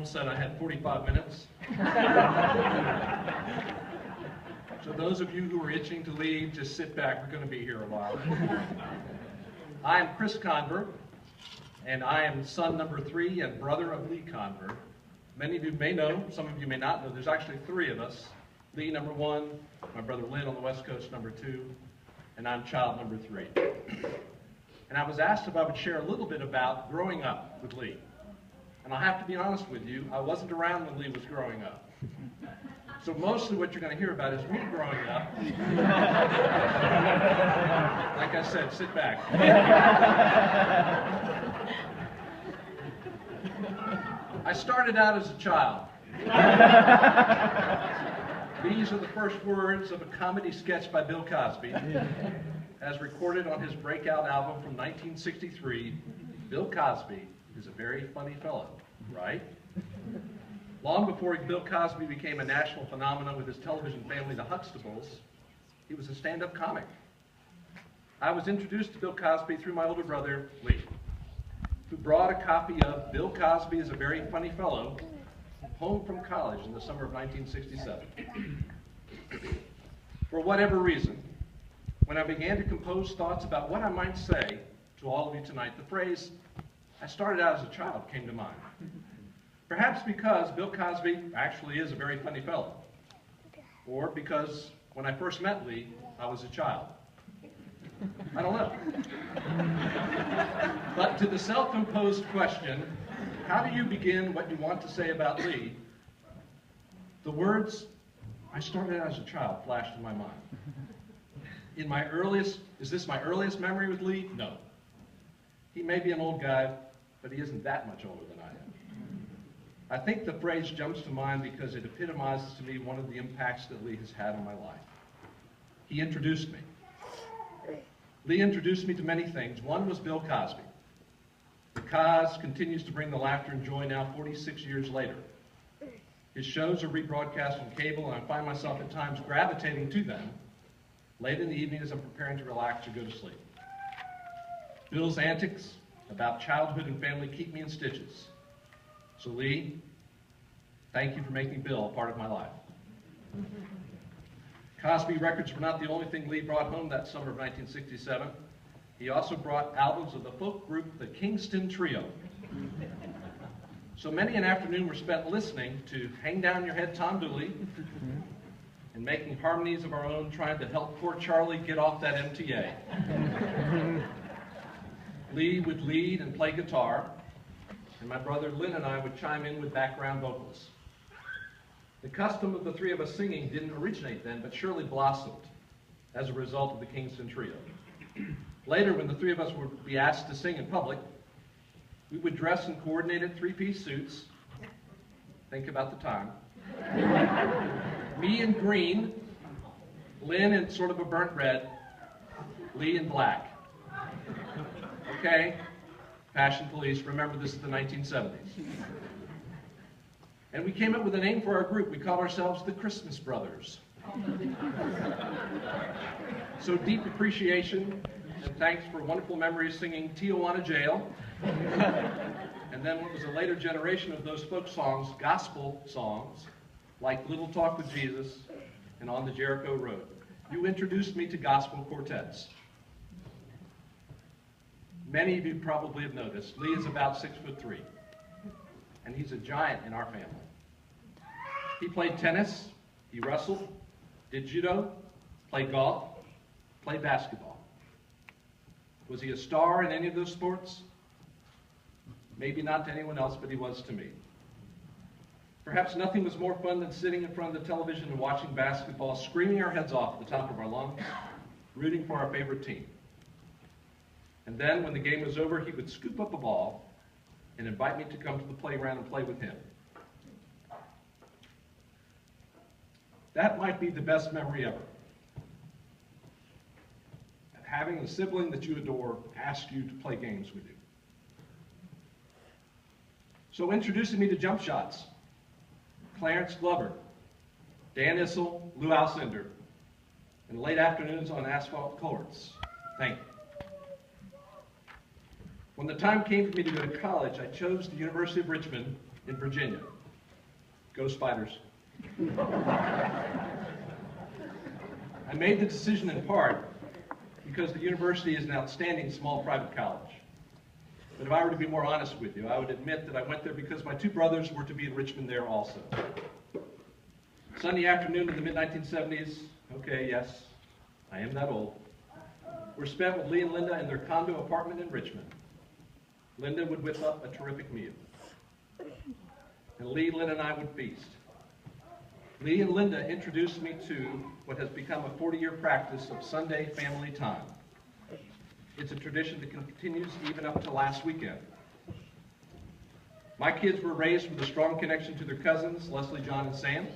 said I had 45 minutes. So those of you who are itching to leave, just sit back. We're going to be here a while. I am Leigh Conver, and I am son number 3 and brother of Leigh Conver. Many of you may know, some of you may not know, there's actually 3 of us. Leigh, number 1, my brother Lynn on the West Coast, number 2, and I'm child number 3. And I was asked if I would share a little bit about growing up with Leigh. And I'll have to be honest with you, I wasn't around when Leigh was growing up. So mostly what you're going to hear about is me growing up. Like I said, sit back. I started out as a child. These are the first words of a comedy sketch by Bill Cosby, as recorded on his breakout album from 1963, Bill Cosby is a very funny fellow, right? Long before Bill Cosby became a national phenomenon with his television family, the Huxtables, he was a stand-up comic. I was introduced to Bill Cosby through my older brother, Leigh, who brought a copy of Bill Cosby is a Very Funny Fellow home from college in the summer of 1967. For whatever reason, when I began to compose thoughts about what I might say to all of you tonight, the phrase, "I started out as a child," came to mind. Perhaps because Bill Cosby actually is a very funny fellow, or because when I first met Leigh, I was a child. I don't know. But to the self-imposed question, how do you begin what you want to say about Leigh? The words, "I started out as a child," flashed in my mind. Is this my earliest memory with Leigh? No. He may be an old guy, but he isn't that much older than I am. I think the phrase jumps to mind because it epitomizes to me one of the impacts that Leigh has had on my life. He introduced me. Leigh introduced me to many things. One was Bill Cosby. The Cos continues to bring the laughter and joy now 46 years later. His shows are rebroadcast on cable, and I find myself at times gravitating to them late in the evening as I'm preparing to relax or go to sleep. Bill's antics about childhood and family keep me in stitches. So Leigh, thank you for making Bill a part of my life. Cosby records were not the only thing Leigh brought home that summer of 1967. He also brought albums of the folk group, the Kingston Trio. So many an afternoon were spent listening to Hang Down Your Head, Tom Dooley, and making harmonies of our own, trying to help poor Charlie get off that MTA. Leigh would lead and play guitar, and my brother Lynn and I would chime in with background vocals. The custom of the 3 of us singing didn't originate then, but surely blossomed as a result of the Kingston Trio. Later, when the 3 of us would be asked to sing in public, we would dress in coordinated 3-piece suits. Think about the time. Me in green, Lynn in sort of a burnt red, Leigh in black. Okay? Fashion police, remember this is the 1970s. And we came up with a name for our group. We called ourselves the Christmas Brothers. So deep appreciation and thanks for wonderful memories singing Tijuana Jail. And then what was a later generation of those folk songs, gospel songs, like Little Talk with Jesus and On the Jericho Road. You introduced me to gospel quartets. Many of you probably have noticed, Leigh is about 6'3", and he's a giant in our family. He played tennis, he wrestled, did judo, played golf, played basketball. Was he a star in any of those sports? Maybe not to anyone else, but he was to me. Perhaps nothing was more fun than sitting in front of the television and watching basketball, screaming our heads off at the top of our lungs, rooting for our favorite team. And then, when the game was over, he would scoop up a ball and invite me to come to the playground and play with him. That might be the best memory ever. Having a sibling that you adore ask you to play games with you. So introducing me to jump shots, Clarence Glover, Dan Issel, Lou Alcindor, and late afternoons on asphalt courts. Thank you. When the time came for me to go to college, I chose the University of Richmond in Virginia. Go Spiders. I made the decision in part because the university is an outstanding small private college. But if I were to be more honest with you, I would admit that I went there because my two brothers were to be in Richmond there also. Sunday afternoon in the mid-1970s, okay, yes, I am that old, were spent with Leigh and Linda in their condo apartment in Richmond. Linda would whip up a terrific meal. And Leigh, Linda, and I would feast. Leigh and Linda introduced me to what has become a 40-year practice of Sunday family time. It's a tradition that continues even up to last weekend. My kids were raised with a strong connection to their cousins, Leslie, John, and Sam.